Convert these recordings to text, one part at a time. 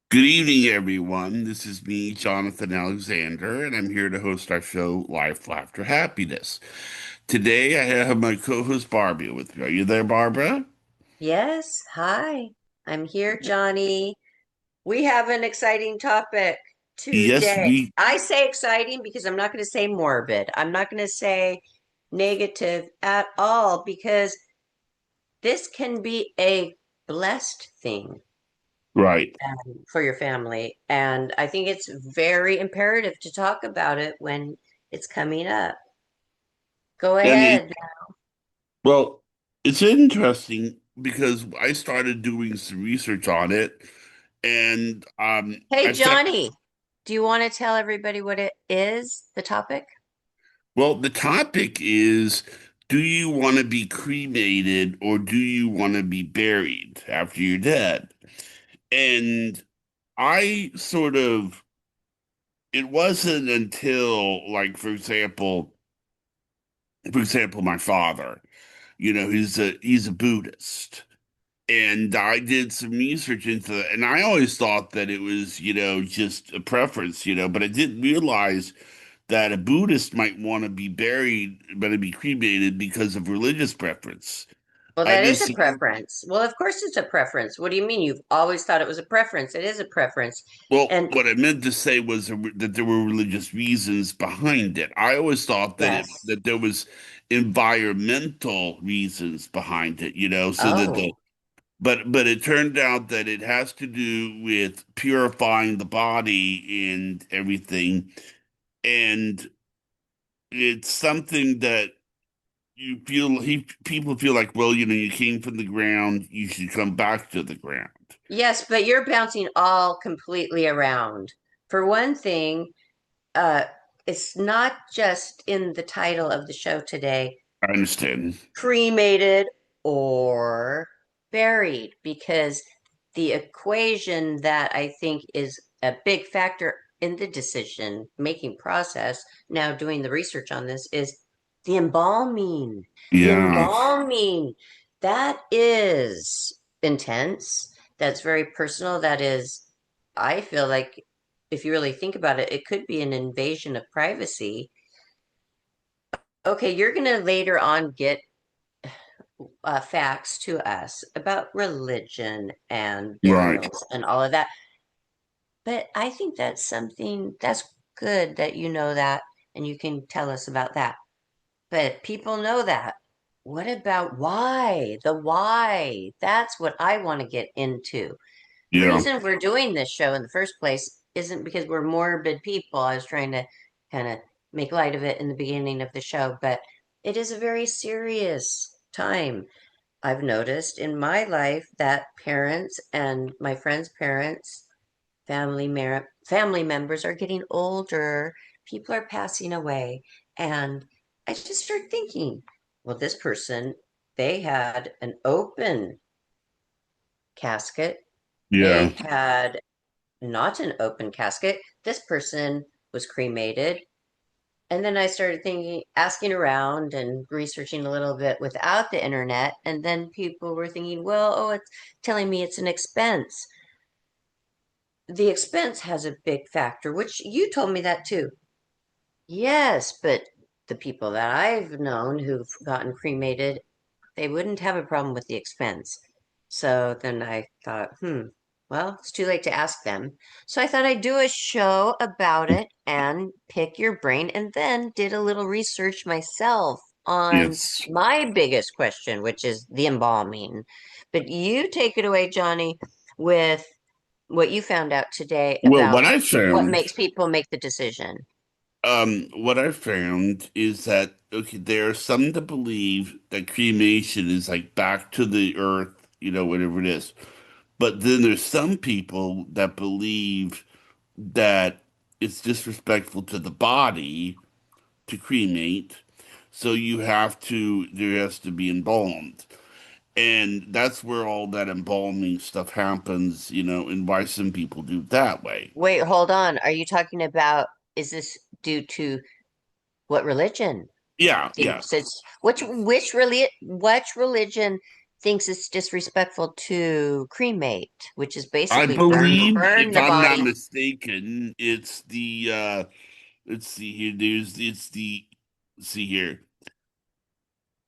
Good evening, everyone. This is me, Jonathan Alexander, and I'm here to host our show, Life, Laughter, Happiness. Today, I have my co-host Barbara with me. Are you there, Barbara? Yes, hi. I'm here, Johnny. We have an exciting topic Yes, today. we. I say exciting because I'm not going to say morbid. I'm not going to say negative at all because this can be a blessed thing Right. for your family. And I think it's very imperative to talk about it when it's coming up. Go And ahead. well, it's interesting because I started doing some research on it, and Hey, I found. Johnny, do you want to tell everybody what it is, the topic? Well, the topic is, do you want to be cremated or do you want to be buried after you're dead? And I sort of it wasn't until like for example my father, he's a Buddhist, and I did some research into that, and I always thought that it was just a preference, but I didn't realize that a Buddhist might want to be buried but to be cremated because of religious preference. Well, I that is just a preference. Well, of course it's a preference. What do you mean? You've always thought it was a preference. It is a preference. Well, And what I meant to say was that there were religious reasons behind it. I always thought yes. that there was environmental reasons behind it, so that the Oh, but it turned out that it has to do with purifying the body and everything, and it's something that people feel like, well, you came from the ground, you should come back to the ground. yes, but you're bouncing all completely around. For one thing, uh, it's not just in the title of the show today, I understand. cremated or buried, because the equation that I think is a big factor in the decision making process, now doing the research on this, is the embalming. The Yeah, embalming, that is intense. That's very personal. That is, I feel like if you really think about it, it could be an invasion of privacy. Okay, you're going to later on get facts to us about religion and right. burials and all of that. But I think that's something that's good that you know that and you can tell us about that. But people know that. What about why? The why. That's what I want to get into. The Yeah. reason we're doing this show in the first place isn't because we're morbid people. I was trying to kind of make light of it in the beginning of the show, but it is a very serious time. I've noticed in my life that parents and my friends' parents, family members are getting older. People are passing away, and I just started thinking, well, this person, they had an open casket. They Yeah. had not an open casket. This person was cremated. And then I started thinking, asking around and researching a little bit without the internet. And then people were thinking, well, oh, it's telling me it's an expense. The expense has a big factor, which you told me that too. Yes, but the people that I've known who've gotten cremated, they wouldn't have a problem with the expense. So then I thought, well, it's too late to ask them. So I thought I'd do a show about it and pick your brain, and then did a little research myself on Yes. my biggest question, which is the embalming. But you take it away, Johnny, with what you found out today Well, about what I what found, makes people make the decision. what I found is that okay, there are some that believe that cremation is like back to the earth, whatever it is. But then there's some people that believe that it's disrespectful to the body to cremate, so there has to be embalmed. And that's where all that embalming stuff happens, and why some people do it that way. Wait, hold on. Are you talking about, is this due to what religion? Yeah, yeah. Since which religion thinks it's disrespectful to cremate, which is I basically believe, burn if the I'm not body. mistaken, it's the let's see here. It's the let's see here.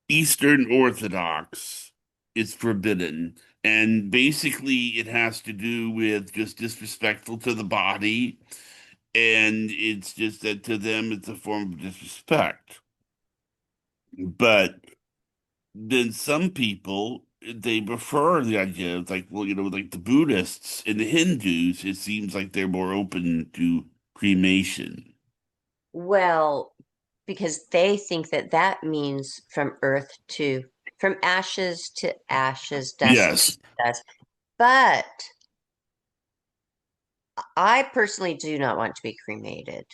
Eastern Orthodox is forbidden. And basically it has to do with just disrespectful to the body. And it's just that to them it's a form of disrespect. But then some people they prefer the idea of like, well, like the Buddhists and the Hindus, it seems like they're more open to cremation. Well, because they think that that means from ashes to ashes, dust to Yes. dust. But I personally do not want to be cremated.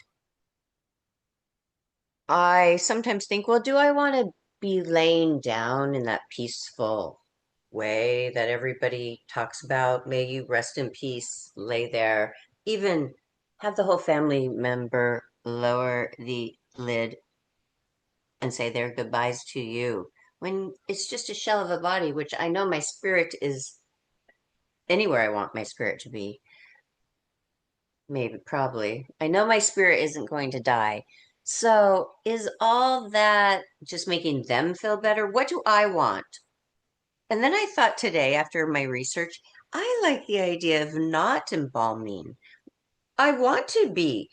I sometimes think, well, do I want to be laying down in that peaceful way that everybody talks about? May you rest in peace, lay there, even have the whole family member lower the lid and say their goodbyes to you when it's just a shell of a body, which I know my spirit is anywhere I want my spirit to be. Maybe, probably. I know my spirit isn't going to die. So, is all that just making them feel better? What do I want? And then I thought today, after my research, I like the idea of not embalming. I want to be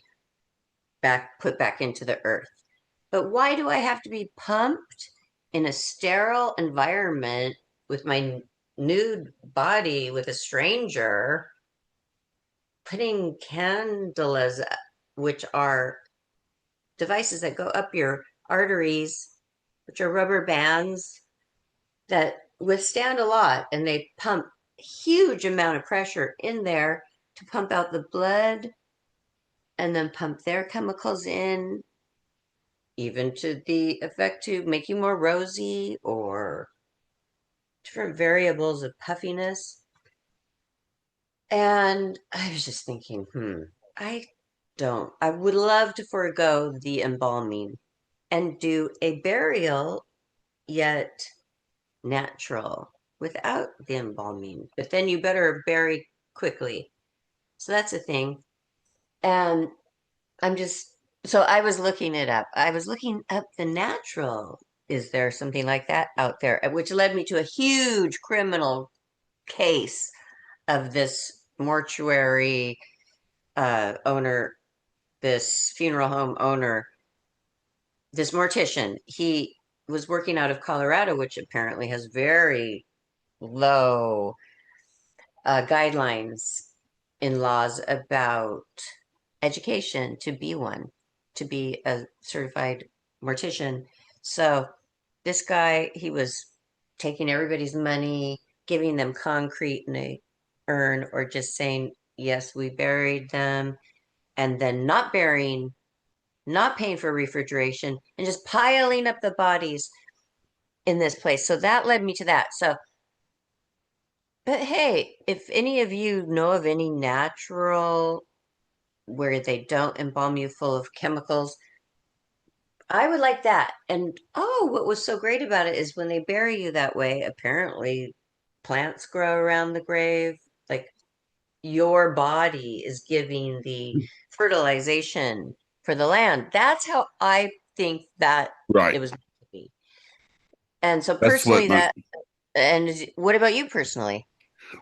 put back into the earth. But why do I have to be pumped in a sterile environment with my nude body with a stranger, putting candelas, which are devices that go up your arteries, which are rubber bands that withstand a lot, and they pump huge amount of pressure in there to pump out the blood and then pump their chemicals in, even to the effect to make you more rosy or different variables of puffiness. And I was just thinking, I I would love to forego the embalming and do a burial, yet natural, without the embalming. But then you better bury quickly. So that's a thing. And I'm just, so I was looking it up. I was looking up the natural. Is there something like that out there? Which led me to a huge criminal case of this mortuary owner, this funeral home owner, this mortician. He was working out of Colorado, which apparently has very low guidelines in laws about education to be one, to be a certified mortician. So this guy, he was taking everybody's money, giving them concrete in a urn, or just saying, yes, we buried them, and then not burying, not paying for refrigeration, and just piling up the bodies in this place. So that led me to that. So, but hey, if any of you know of any natural where they don't embalm you full of chemicals, I would like that. And oh, what was so great about it is when they bury you that way, apparently plants grow around the grave. Like your body is giving the fertilization for the land. That's how I think that it Right. was meant to be. And so That's what personally, my what about you personally?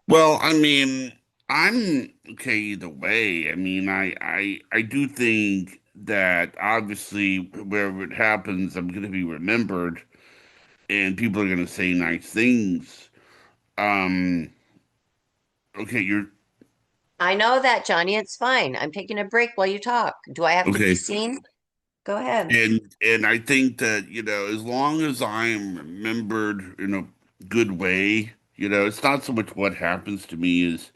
Well, I mean, I'm okay either way. I mean, I do think that obviously wherever it happens, I'm going to be remembered, and people are going to say nice things. Um, okay, you're I know that, Johnny. It's fine. I'm taking a break while you talk. Do I have to be okay, seen? Go ahead. and I think that as long as I am remembered in a good way, it's not so much what happens to me is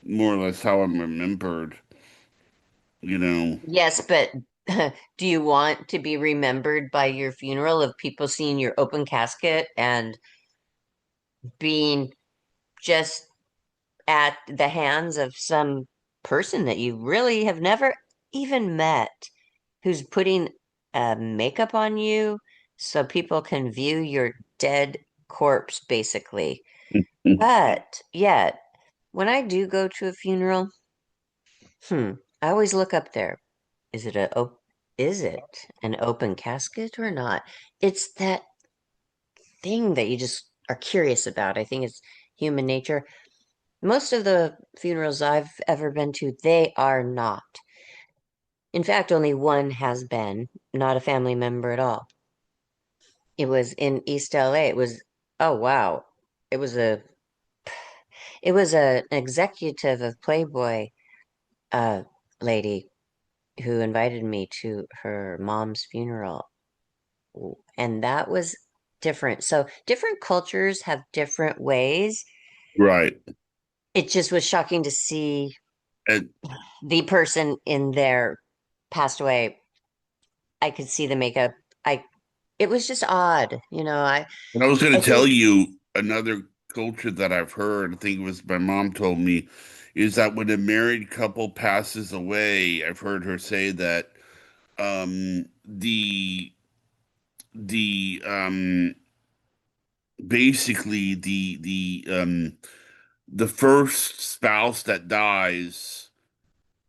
more or less how I'm remembered. You know, Yes, but do you want to be remembered by your funeral of people seeing your open casket and being just at the hands of some person that you really have never even met, who's putting makeup on you so people can view your dead corpse, basically. But yet, when I do go to a funeral, hmm, I always look up there. Is it is it an open casket or not? It's that thing that you just are curious about. I think it's human nature. Most of the funerals I've ever been to, they are not. In fact, only one has been, not a family member at all. It was in East LA. Oh wow. It was a an executive of Playboy uh lady who invited me to her mom's funeral. And that was different. So different cultures have different ways. Right. It just was shocking to see And the person in there passed away. I could see the makeup. I It was just odd, and I was going I to tell think you another culture that I've heard, I think it was my mom told me, is that when a married couple passes away, I've heard her say that the basically the first spouse that dies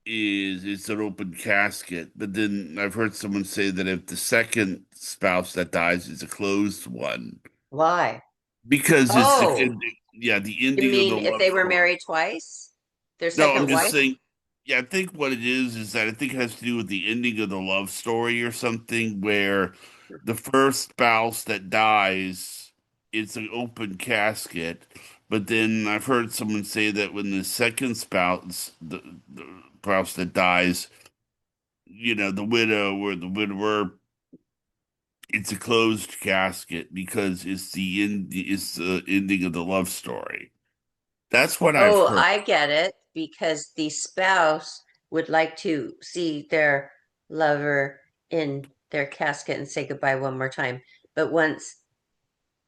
is it's an open casket, but then I've heard someone say that if the second spouse that dies is a closed one, why. because Oh, yeah, the you ending of the mean if love they were story. married twice? Their No, I'm second just wife? saying. Yeah, I think what it is that I think it has to do with the ending of the love story or something, where the first spouse that dies, it's an open casket. But then I've heard someone say that when the second spouse, the spouse that dies, the widow or the widower, it's a closed casket because it's the ending of the love story. That's what I've Oh, heard. I get it. Because the spouse would like to see their lover in their casket and say goodbye one more time. But once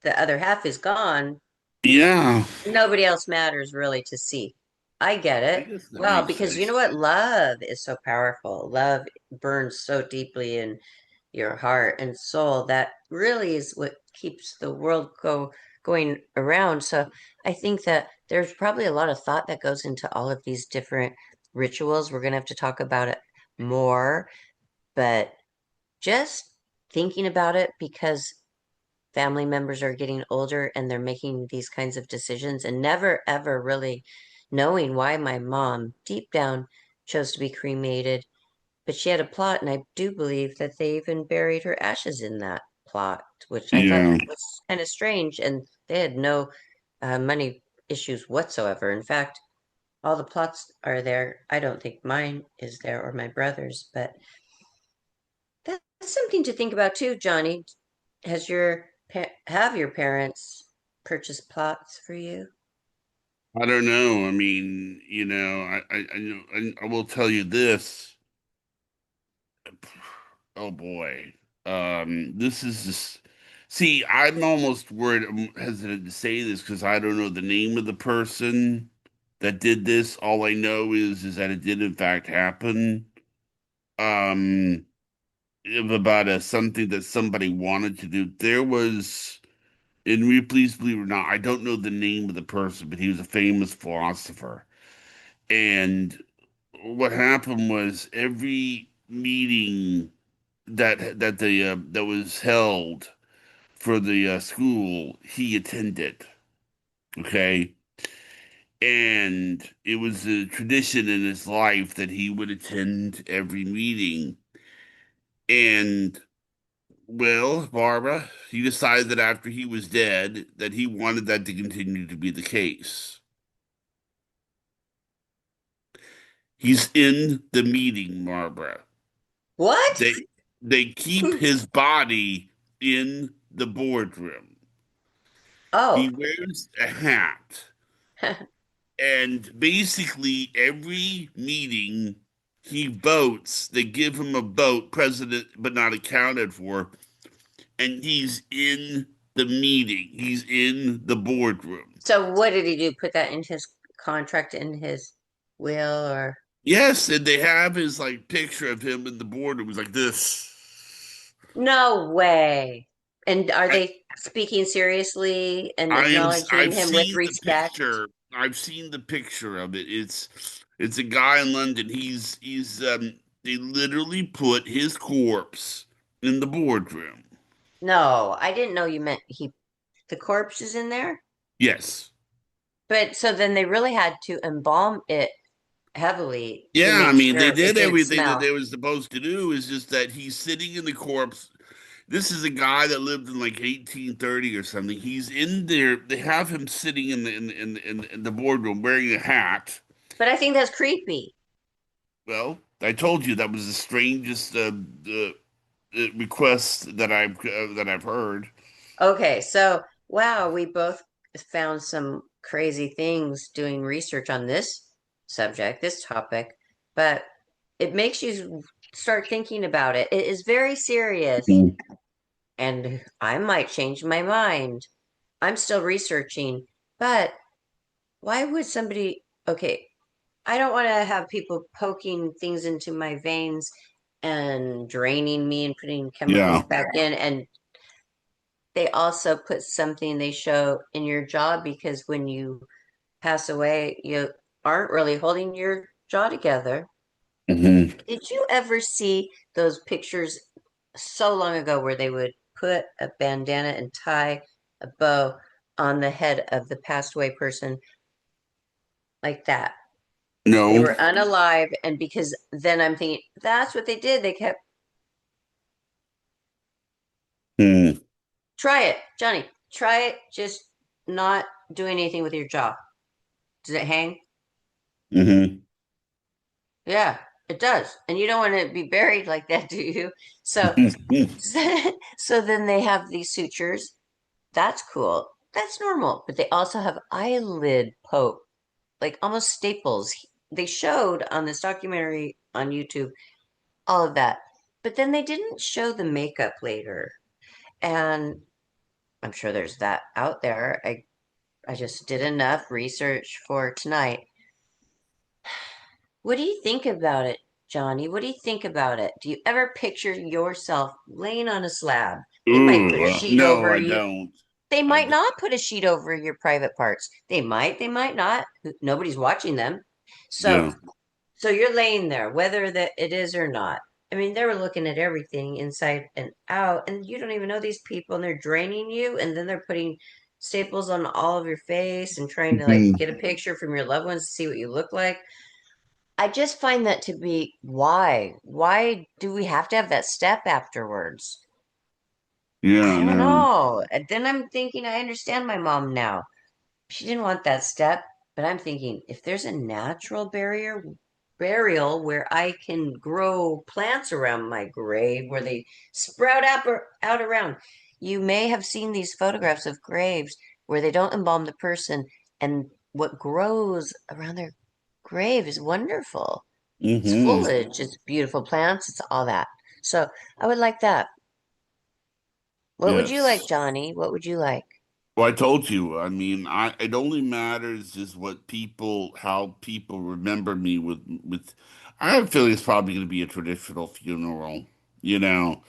the other half is gone, Yeah, nobody else matters really to see. I get I it. guess that Well, makes because you know sense. what? Love is so powerful. Love burns so deeply in your heart and soul. That really is what keeps the world going around. So I think that there's probably a lot of thought that goes into all of these different rituals. We're gonna have to talk about it more, but just thinking about it because family members are getting older and they're making these kinds of decisions and never ever really knowing why my mom deep down chose to be cremated. But she had a plot, and I do believe that they even buried her ashes in that plot, which I thought Yeah, was kind of strange. And they had no money issues whatsoever. In fact, all the plots are there. I don't think mine is there or my brother's, but that's something to think about too, Johnny. Have your parents purchased plots for you? I don't know. I mean, I know, I will tell you this. Oh boy, this is just. See, I'm almost worried. I'm hesitant to say this because I don't know the name of the person that did this. All I know is that it did in fact happen. Um, about something that somebody wanted to do. There was. And please believe it or not, I don't know the name of the person, but he was a famous philosopher. And what happened was every meeting that was held for the school, he attended. Okay, and it was a tradition in his life that he would attend every meeting. And well, Barbara, he decided that after he was dead, that he wanted that to continue to be the case. He's in the meeting, Barbara. What? They they keep his body in the boardroom. He Oh, wears a hat, and basically every meeting he votes. They give him a vote, president but not accounted for, and he's in the meeting. He's in the boardroom. so what did he do? Put that in his contract, in his will, or Yes, and they have his like picture of him in the boardroom. He's like this. no way. And are I, they speaking seriously and acknowledging I've him with seen the respect? picture. I've seen the picture of it. It's a guy in London. They literally put his corpse in the boardroom. No, I didn't know you meant the corpse is in there. Yes. But so then they really had to embalm it heavily to Yeah, I make mean, they sure it did didn't everything that smell. they were supposed to do. Is just that he's sitting in the corpse. This is a guy that lived in like 1830 or something. He's in there. They have him sitting in the boardroom wearing a hat. But I think that's creepy. Well, I told you that was the strangest request that I've heard. Okay, so wow, we both found some crazy things doing research on this subject, this topic, but it makes you start thinking about it. It is very serious, Mhm. and I might change my mind. I'm still researching, but why would somebody, okay, I don't want to have people poking things into my veins and draining me and putting chemicals Yeah. back in. And they also put something they show in your jaw because when you pass away, you aren't really holding your jaw together. Hmm. Did you ever see those pictures so long ago where they would put a bandana and tie a bow on the head of the passed away person like that? They No. were unalive, and because then I'm thinking that's what they did. They kept Mm-hmm. try it, Johnny. Try it. Just not doing anything with your jaw. Does it hang? Yeah, it does. And you don't want to be buried like that, do you? So, so then they have these sutures. That's cool. That's normal. But they also have eyelid poke, like almost staples. They showed on this documentary on YouTube all of that. But then they didn't show the makeup later. And I'm sure there's that out there. I just did enough research for tonight. What do you think about it, Johnny? What do you think about it? Do you ever picture yourself laying on a slab? They might put a Ooh, sheet no, over I you. don't. They I might don't. not put a sheet over your private parts. They might not. Nobody's watching them. So Yeah. so you're laying there, whether that it is or not. I mean, they were looking at everything inside and out, and you don't even know these people, and they're draining you, and then they're putting staples on all of your face and trying to like Mhm. get a picture from your loved ones to see what you look like. I just find that to be why? Why do we have to have that step afterwards? I Yeah, don't no. know. And then I'm thinking, I understand my mom now. She didn't want that step, but I'm thinking if there's a natural burial where I can grow plants around my grave where they sprout out around. You may have seen these photographs of graves where they don't embalm the person and what grows around their grave is wonderful. It's Hmm. foliage, it's beautiful plants, it's all that. So I would like that. What would you like, Yes. Johnny? What would you like? Well, I told you. I mean, it only matters is how people remember me with. I have a feeling it's probably going to be a traditional funeral. You know,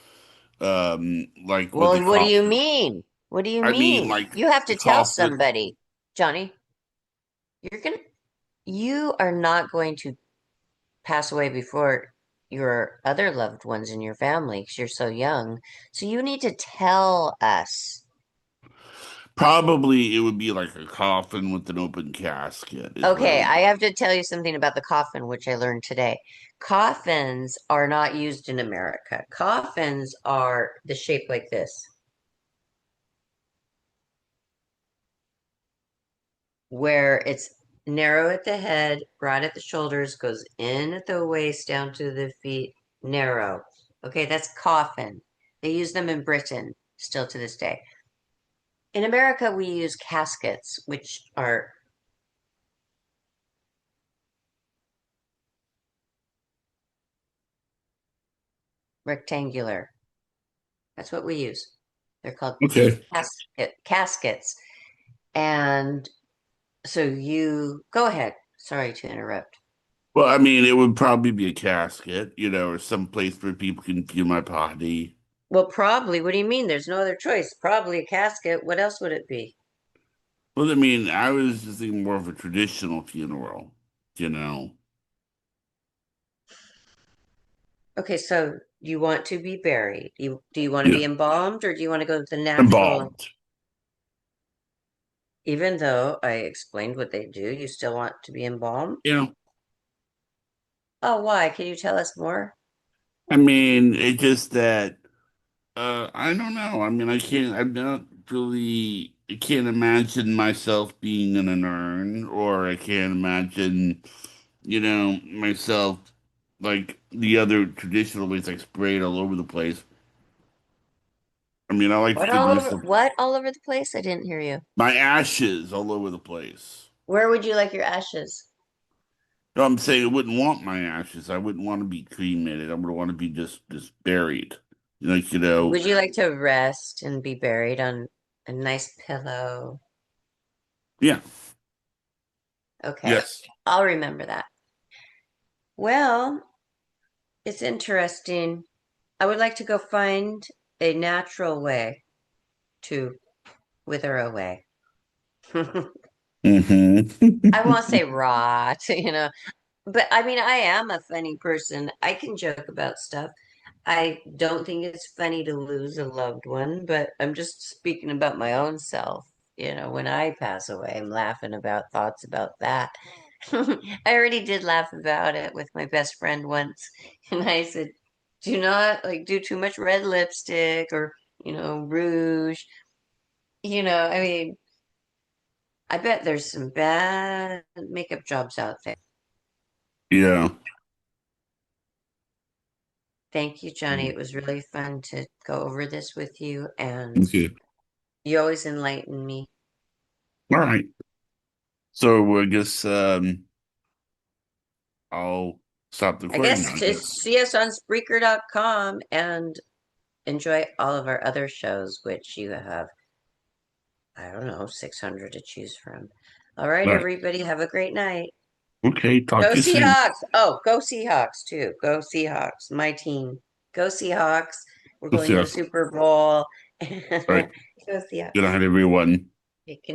like with the Well, what do you coffin. mean? What do you I mean, mean? like You have the to tell coffin. somebody, Johnny, you're gonna, you are not going to pass away before your other loved ones in your family because you're so young. So you need to tell us. Probably it would be like a coffin with an open casket, is what it Okay, would I be. have to tell you something about the coffin, which I learned today. Coffins are not used in America. Coffins are the shape like this, where it's narrow at the head, broad at the shoulders, goes in at the waist, down to the feet, narrow. Okay, that's coffin. They use them in Britain still to this day. In America, we use caskets, which are rectangular. That's what we use. They're called Okay. caskets. And so you go ahead. Sorry to interrupt. Well, I mean, it would probably be a casket, or some place where people can view my body. Well, probably. What do you mean? There's no other choice. Probably a casket. What else would it be? Well, I mean, I was just thinking more of a traditional funeral, you know, Okay, so you want to be buried. Do you want to yeah, be embalmed or do you want to go the natural? embalmed. Even though I explained what they do, you still want to be embalmed? You know, Oh, why? Can you tell us more? I mean, it's just that I don't know. I mean, I'm not really, I can't imagine myself being in an urn, or I can't imagine, myself like the other traditional ways, like sprayed all over the place. I mean, I like to What think all of over myself, what all over the place? I didn't hear you. my ashes all over the place. Where would you like your ashes? No, I'm saying I wouldn't want my ashes. I wouldn't want to be cremated. I would want to be just buried. Like, Would you like to rest and be buried on a nice pillow? yeah, Okay, yes. I'll remember that. Well, it's interesting. I would like to go find a natural way to wither away. Hmm. I won't say rot, but I mean, I am a funny person. I can joke about stuff. I don't think it's funny to lose a loved one, but I'm just speaking about my own self. When I pass away, I'm laughing about thoughts about that. I already did laugh about it with my best friend once, and I said, do not like do too much red lipstick or, rouge. I mean, I bet there's some bad makeup jobs out there. Yeah. Thank you, Johnny. It was really fun to go over this with you, and Okay. you always enlighten me. All right. So I guess I'll stop the I recording now, guess I to guess. see us on Spreaker.com and enjoy all of our other shows, which you have, I don't know, 600 to choose from. All right, All right. everybody, have a great night. Okay, talk Go to you soon. Seahawks. Oh, go Seahawks, too. Go Seahawks, my team. Go Seahawks. We're We'll going see to the us. Super Bowl. All right. Go Good Seahawks. night, everyone. Okay, good